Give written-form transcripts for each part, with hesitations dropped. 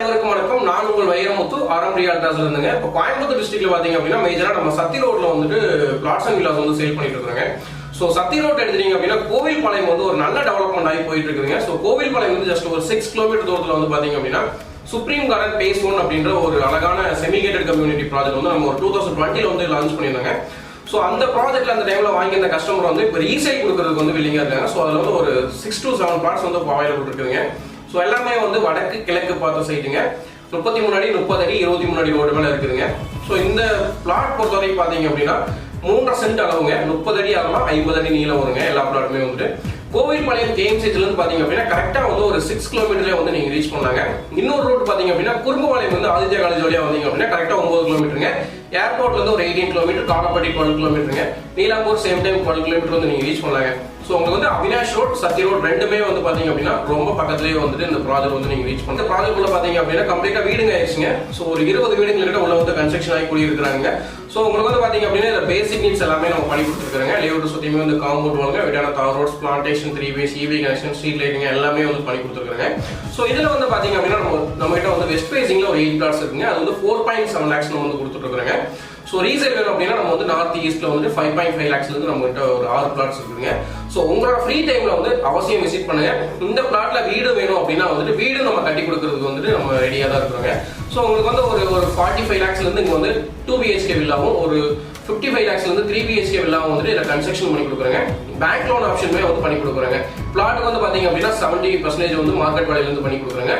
வணக்கம். நான் உங்கள் வைரமுத்து ஆரம் ரியால்டர்ஸ்ல இருந்துங்க. இப்போ கோயம்புத்தூர் டிஸ்ட்ரிக்ட்ல பாத்தீங்க அப்படின்னா மேஜரா நம்ம சத்தி ரோட்ல வந்துட்டு பிளாட்ஸ் அண்ட் வில்லாஸ் வந்து சேல் பண்ணிட்டு இருக்காங்க. ஸோ சத்தி ரோட் எடுத்தீங்க அப்படின்னா கோவில்பாளையம் வந்து ஒரு நல்ல டெவலப்மெண்ட் ஆகி போயிட்டு இருக்குங்க. ஸோ கோவில்பாளையம் வந்து ஜஸ்ட் ஒரு 6 கிலோமீட்டர் தூரத்தில் வந்து பாத்தீங்க அப்படின்னா சுப்ரீம் கார்டன் பேஸ் 1 அப்படின்ற ஒரு அழகான செமிகேட்டட் கம்யூனிட்டி ப்ராஜெக்ட் வந்து நம்ம ஒரு 2020 வந்து லான்ச் பண்ணியிருந்தாங்க. ஸோ அந்த ப்ராஜெக்ட்ல அந்த டைம்ல வாங்கி அந்த கஸ்டமர் வந்து இப்போ ரீசேல் கொடுக்கறதுக்கு வந்து வில்லிங்கா இருக்காங்க. ஸோ அதில் வந்து ஒரு 6 to 7 பிளாட்ஸ் வந்து அவைலபிள் இருக்குங்க. ஸோ எல்லாமே வந்து வடக்கு கிழக்கு பார்த்த சைட்டுங்க. 33 அடி 30 அடி 23 அடி ரோடு மேல இருக்குதுங்க. ஸோ இந்த பிளாட் பொறுத்த வரைக்கும் பாத்தீங்க அப்படின்னா 3.5 சென்ட் அளவுங்க, 30 அடி ஆகலாம், 50 அடி நீளம் வருங்க. எல்லா பிளாட்டுமே வந்துட்டு கோவில்பாளையம் கேஎம்சில இருந்து பாத்தீங்க அப்படின்னா கரெக்டா வந்து ஒரு 6 கிலோமீட்டர்ல வந்து நீங்க ரீச் பண்ணாங்க. இன்னொரு ரோடு பாத்தீங்க அப்படின்னா குறும்புபாளையம் வந்து ஆதித்யா காலேஜ் வழியா வந்தீங்க அப்படின்னா கரெக்டா 9 கிலோமீட்டருங்க. ஏர்போர்ட்ல இருந்து ஒரு 18 கிலோமீட்டர், காலப்பட்டி 12 கிலோமீட்டருங்க, நீலாம்பூர் சேம் டைம் 12 கிலோமீட்டர் வந்து நீங்க ரீச் பண்ணாங்க. ஸோ உங்களுக்கு வந்து அவினாஷ் ரோட், சத்தி ரோட் ரெண்டுமே வந்து பாத்தீங்க அப்படின்னா ரொம்ப பக்கத்துலேயே வந்துட்டு இந்த ப்ராஜெக்ட் வந்து நீங்க ரீச் பண்ண. இந்த ப்ராஜெக்ட் உள்ள பாத்தீங்க அப்படின்னா கம்ப்ளீட்டா வீடுங்க ஆயிடுச்சுங்க. ஸோ ஒரு 20 வீடுங்க கிட்ட உள்ள வந்து கன்ஸ்ட்ரக்ஷன் ஆகி கூடியிருக்கிறாங்க. ஸோ உங்களுக்கு வந்து பாத்தீங்க அப்படின்னா இந்த பேசிக் நீட்ஸ் எல்லாமே நம்ம பண்ணி கொடுத்துருக்காங்க. லேஅவுட் சுத்தியுமே வந்து காம்பவுண்ட் வாங்க, விட்டான தார் roads, plantation, 3 ways, EV connection, street lighting எல்லாமே வந்து பண்ணி கொடுத்துருக்காங்க. ஸோ இதுல வந்து பாத்தீங்க அப்படின்னா நம்ம கிட்ட வந்து வெஸ்ட் ஃபேசிங்ல ஒரு 8 பிளாட்ஸ் இருக்குங்க. அது வந்து 4.7 lakhs நம்ம வந்து கொடுத்துட்டு இருக்காங்க. ஸோ ரீசேல் வேணும் அப்படின்னா நம்ம வந்து நார்த் ஈஸ்ட்ல வந்து 5.5 lakhs இருந்து நம்ம கிட்ட ஒரு 6 பிளாட்ஸ் இருக்குங்க. ஸோ உங்களோட ஃப்ரீ டைம்ல வந்து அவசியம் விசிட் பண்ணுங்க. இந்த பிளாட்ல வீடு வேணும் அப்படின்னா வந்துட்டு வீடு நம்ம கட்டி கொடுக்கறதுக்கு வந்துட்டு நம்ம ரெடியா தான் இருக்கிறோங்க. ஸோ உங்களுக்கு வந்து ஒரு 45 lakhsல இருந்து இங்க வந்து 2 BHK வில்லாவும், ஒரு 55 lakhsல இருந்து 3 BHK வில்லாவும் வந்துட்டு இதை கன்ஸ்ட்ரக்ஷன் பண்ணி கொடுக்குறாங்க. பேங்க் லோன் ஆப்ஷனுமே வந்து பண்ணி கொடுக்குறாங்க. பிளாட்டுக்கு வந்து பாத்தீங்க அப்படின்னா 70% வந்து மார்க்கெட் வேலையில இருந்து பண்ணி கொடுக்குறாங்க.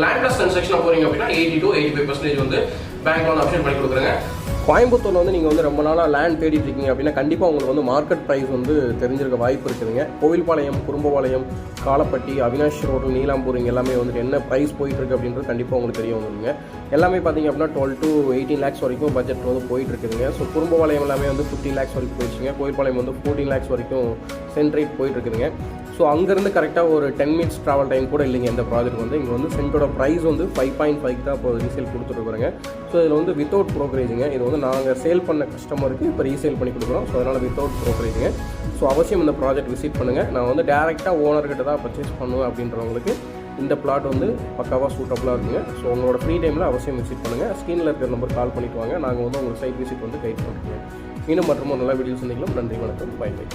லேண்ட் பிளஸ் கன்ஸ்ட்ரக்ஷன் போறீங்க அப்படின்னா 80 to 85% வந்து பேங்க் லோன் ஆப்ஷன் பண்ணி கொடுக்குறாங்க. கோயம்புத்தூர்ல வந்து நீங்கள் வந்து ரொம்ப நாளாக லேண்ட் தேடிட்டு இருக்கீங்க அப்படின்னா கண்டிப்பாக உங்களுக்கு வந்து மார்க்கெட் ப்ரைஸ் வந்து தெரிஞ்சிருக்க வாய்ப்பு இருக்குதுங்க. கோவில்பாளையம், குறும்புபாளையம், காலப்பட்டி, அவினாஷ் ரோடு, நீலாம்பூர் இங்கே எல்லாமே வந்துட்டு என்ன ப்ரைஸ் போயிட்டு இருக்கு அப்படின்றது கண்டிப்பாக உங்களுக்கு தெரிய வந்துருங்க. எல்லாமே பார்த்தீங்க அப்படின்னா 12 to 18 lakhs வரைக்கும் பட்ஜெட் வந்து போயிட்டு இருக்குதுங்க. ஸோ குறும்புபாளையம் எல்லாமே வந்து 15 lakhs வரைக்கும் போயிடுச்சுங்க. கோவில்பாளையம் வந்து 14 lakhs வரைக்கும் சென்ட் ரேட் போயிட்டு இருக்குதுங்க. ஸோ அங்கேருந்து கரெக்டாக ஒரு 10 minutes ட்ராவல் டைம் கூட இல்லைங்க. இந்த ப்ராஜெக்ட் வந்து இங்கே வந்து சென்ட்டோட ப்ரைஸ் வந்து 5.5 தான் இப்போ ரீசேல் கொடுத்துருக்குறேங்க. ஸோ இதில் வந்து வித்தவுட் ப்ரோக்கரேஜுங்க. இது வந்து நாங்கள் சேல் பண்ண கஸ்டமருக்கு இப்போ ரீசேல் பண்ணி கொடுக்குறோம். ஸோ அதனால் வித்தவுட் ப்ரோக்கரேஜுங்க. ஸோ அவசியம் இந்த ப்ராஜெக்ட் விசிட் பண்ணுங்கள். நான் வந்து டேரெக்டாக ஓனர்கிட்ட தான் பர்ச்சேஸ் பண்ணுவேன் அப்படின்றவங்களுக்கு இந்த பிளாட் வந்து பக்காவாக சூட்டபுளாக இருக்குங்க. ஸோ உங்களோட ஃப்ரீ டைமில் அவசியம் விசிட் பண்ணுங்கள். ஸ்க்ரீனில் இருக்கிற நம்பர் கால் பண்ணிட்டு வாங்க. நாங்கள் வந்து உங்களுக்கு சைட் விசிட் வந்து கைட் பண்ணுறோம். இன்னும் மற்றும் நல்ல வீடியோ சந்திக்கலாம். நன்றி, வணக்கம், பை பை.